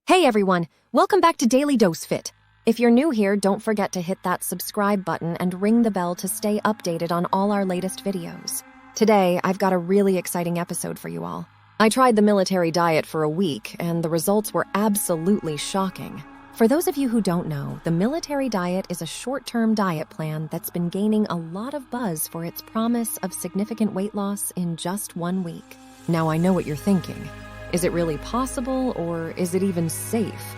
Hey everyone, welcome back to Daily Dose Fit. If you're new here, don't forget to hit that subscribe button and ring the bell to stay updated on all our latest videos. Today, I've got a really exciting episode for you all. I tried the military diet for a week, and the results were absolutely shocking. For those of you who don't know, the military diet is a short-term diet plan that's been gaining a lot of buzz for its promise of significant weight loss in just 1 week. Now I know what you're thinking. Is it really possible, or is it even safe?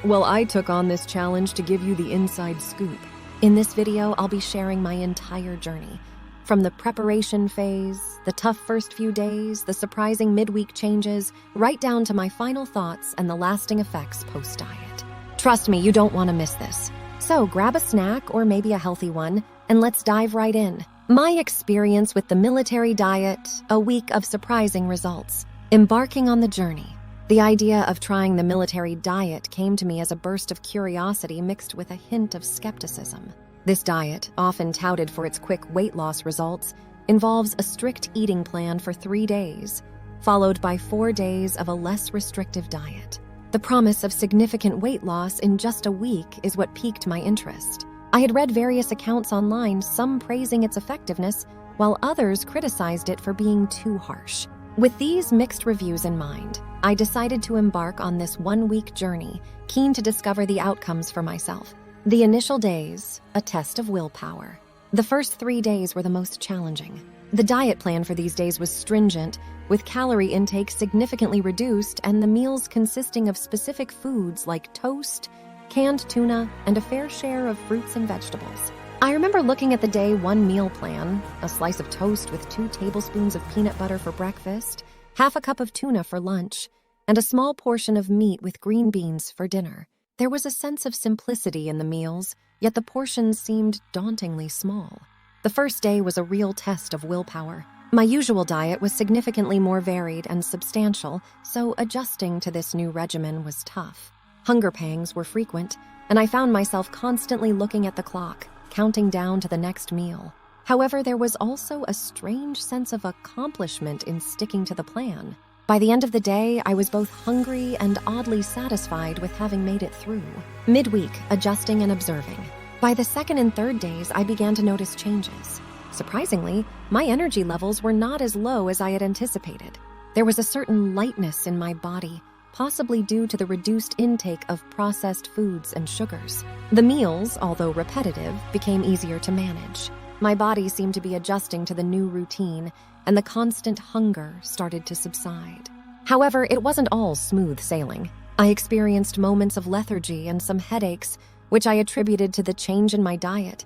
Well, I took on this challenge to give you the inside scoop. In this video, I'll be sharing my entire journey. From the preparation phase, the tough first few days, the surprising midweek changes, right down to my final thoughts and the lasting effects post-diet. Trust me, you don't want to miss this. So grab a snack or maybe a healthy one, and let's dive right in. My experience with the military diet, a week of surprising results. Embarking on the journey. The idea of trying the military diet came to me as a burst of curiosity mixed with a hint of skepticism. This diet, often touted for its quick weight loss results, involves a strict eating plan for 3 days, followed by 4 days of a less restrictive diet. The promise of significant weight loss in just a week is what piqued my interest. I had read various accounts online, some praising its effectiveness, while others criticized it for being too harsh. With these mixed reviews in mind, I decided to embark on this 1-week journey, keen to discover the outcomes for myself. The initial days, a test of willpower. The first 3 days were the most challenging. The diet plan for these days was stringent, with calorie intake significantly reduced and the meals consisting of specific foods like toast, canned tuna, and a fair share of fruits and vegetables. I remember looking at the day 1 meal plan, a slice of toast with 2 tablespoons of peanut butter for breakfast, half a cup of tuna for lunch, and a small portion of meat with green beans for dinner. There was a sense of simplicity in the meals, yet the portions seemed dauntingly small. The first day was a real test of willpower. My usual diet was significantly more varied and substantial, so adjusting to this new regimen was tough. Hunger pangs were frequent, and I found myself constantly looking at the clock, counting down to the next meal. However, there was also a strange sense of accomplishment in sticking to the plan. By the end of the day, I was both hungry and oddly satisfied with having made it through. Midweek, adjusting and observing. By the second and third days, I began to notice changes. Surprisingly, my energy levels were not as low as I had anticipated. There was a certain lightness in my body, possibly due to the reduced intake of processed foods and sugars. The meals, although repetitive, became easier to manage. My body seemed to be adjusting to the new routine, and the constant hunger started to subside. However, it wasn't all smooth sailing. I experienced moments of lethargy and some headaches, which I attributed to the change in my diet.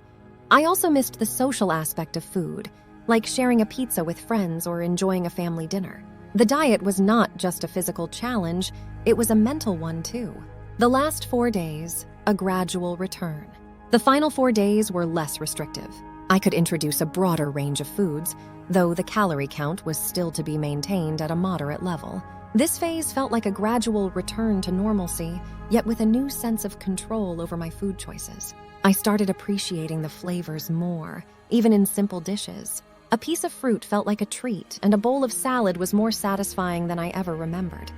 I also missed the social aspect of food, like sharing a pizza with friends or enjoying a family dinner. The diet was not just a physical challenge, it was a mental one too. The last 4 days, a gradual return. The final 4 days were less restrictive. I could introduce a broader range of foods, though the calorie count was still to be maintained at a moderate level. This phase felt like a gradual return to normalcy, yet with a new sense of control over my food choices. I started appreciating the flavors more, even in simple dishes. A piece of fruit felt like a treat, and a bowl of salad was more satisfying than I ever remembered.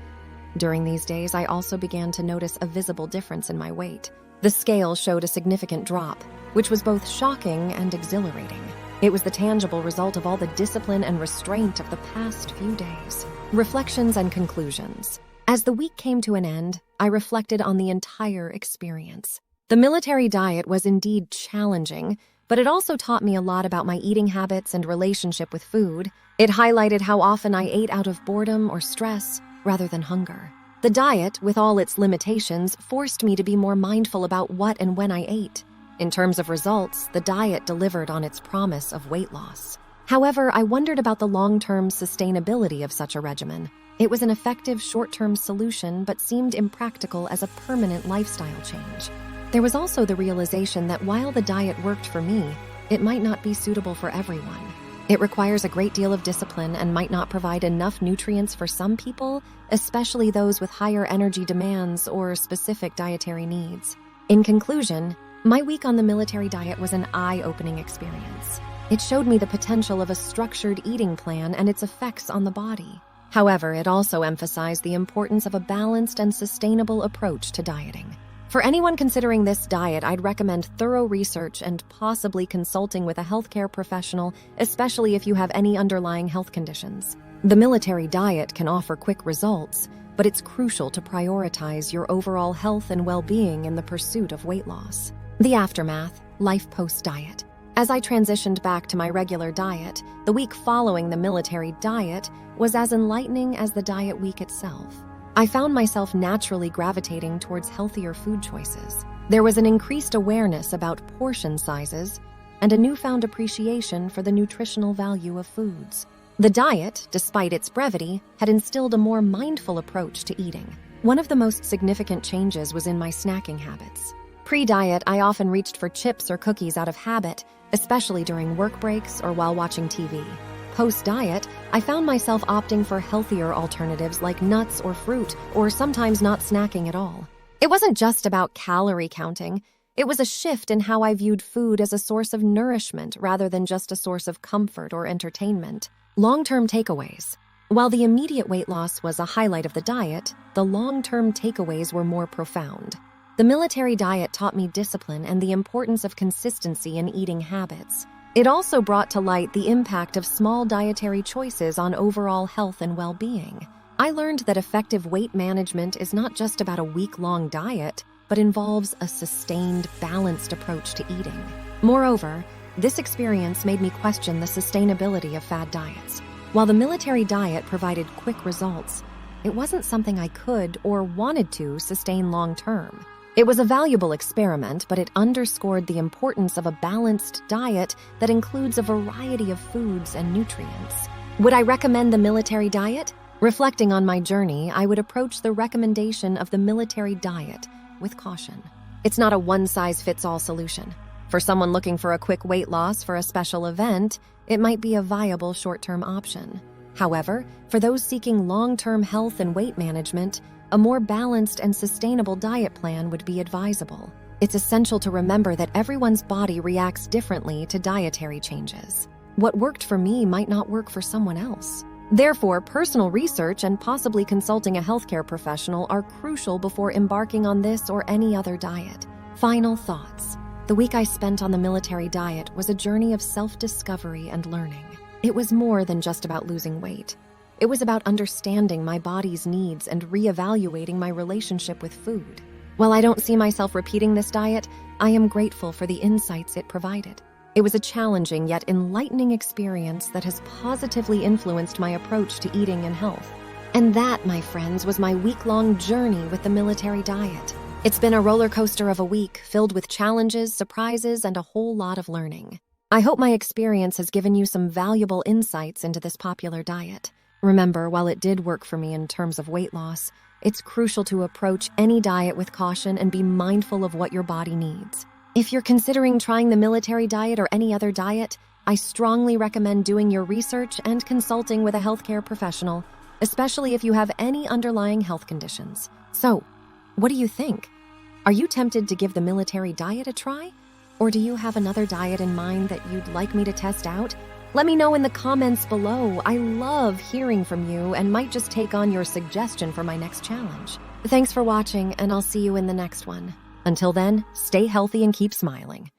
During these days, I also began to notice a visible difference in my weight. The scale showed a significant drop, which was both shocking and exhilarating. It was the tangible result of all the discipline and restraint of the past few days. Reflections and conclusions. As the week came to an end, I reflected on the entire experience. The military diet was indeed challenging, but it also taught me a lot about my eating habits and relationship with food. It highlighted how often I ate out of boredom or stress rather than hunger. The diet, with all its limitations, forced me to be more mindful about what and when I ate. In terms of results, the diet delivered on its promise of weight loss. However, I wondered about the long-term sustainability of such a regimen. It was an effective short-term solution, but seemed impractical as a permanent lifestyle change. There was also the realization that while the diet worked for me, it might not be suitable for everyone. It requires a great deal of discipline and might not provide enough nutrients for some people, especially those with higher energy demands or specific dietary needs. In conclusion, my week on the military diet was an eye-opening experience. It showed me the potential of a structured eating plan and its effects on the body. However, it also emphasized the importance of a balanced and sustainable approach to dieting. For anyone considering this diet, I'd recommend thorough research and possibly consulting with a healthcare professional, especially if you have any underlying health conditions. The military diet can offer quick results, but it's crucial to prioritize your overall health and well-being in the pursuit of weight loss. The aftermath, life post-diet. As I transitioned back to my regular diet, the week following the military diet was as enlightening as the diet week itself. I found myself naturally gravitating towards healthier food choices. There was an increased awareness about portion sizes and a newfound appreciation for the nutritional value of foods. The diet, despite its brevity, had instilled a more mindful approach to eating. One of the most significant changes was in my snacking habits. Pre-diet, I often reached for chips or cookies out of habit, especially during work breaks or while watching TV. Post-diet, I found myself opting for healthier alternatives like nuts or fruit, or sometimes not snacking at all. It wasn't just about calorie counting. It was a shift in how I viewed food as a source of nourishment rather than just a source of comfort or entertainment. Long-term takeaways. While the immediate weight loss was a highlight of the diet, the long-term takeaways were more profound. The military diet taught me discipline and the importance of consistency in eating habits. It also brought to light the impact of small dietary choices on overall health and well-being. I learned that effective weight management is not just about a week-long diet, but involves a sustained, balanced approach to eating. Moreover, this experience made me question the sustainability of fad diets. While the military diet provided quick results, it wasn't something I could or wanted to sustain long-term. It was a valuable experiment, but it underscored the importance of a balanced diet that includes a variety of foods and nutrients. Would I recommend the military diet? Reflecting on my journey, I would approach the recommendation of the military diet with caution. It's not a one-size-fits-all solution. For someone looking for a quick weight loss for a special event, it might be a viable short-term option. However, for those seeking long-term health and weight management, a more balanced and sustainable diet plan would be advisable. It's essential to remember that everyone's body reacts differently to dietary changes. What worked for me might not work for someone else. Therefore, personal research and possibly consulting a healthcare professional are crucial before embarking on this or any other diet. Final thoughts. The week I spent on the military diet was a journey of self-discovery and learning. It was more than just about losing weight. It was about understanding my body's needs and reevaluating my relationship with food. While I don't see myself repeating this diet, I am grateful for the insights it provided. It was a challenging yet enlightening experience that has positively influenced my approach to eating and health. And that, my friends, was my week-long journey with the military diet. It's been a roller coaster of a week, filled with challenges, surprises, and a whole lot of learning. I hope my experience has given you some valuable insights into this popular diet. Remember, while it did work for me in terms of weight loss, it's crucial to approach any diet with caution and be mindful of what your body needs. If you're considering trying the military diet or any other diet, I strongly recommend doing your research and consulting with a healthcare professional, especially if you have any underlying health conditions. So, what do you think? Are you tempted to give the military diet a try? Or do you have another diet in mind that you'd like me to test out? Let me know in the comments below. I love hearing from you and might just take on your suggestion for my next challenge. Thanks for watching, and I'll see you in the next one. Until then, stay healthy and keep smiling.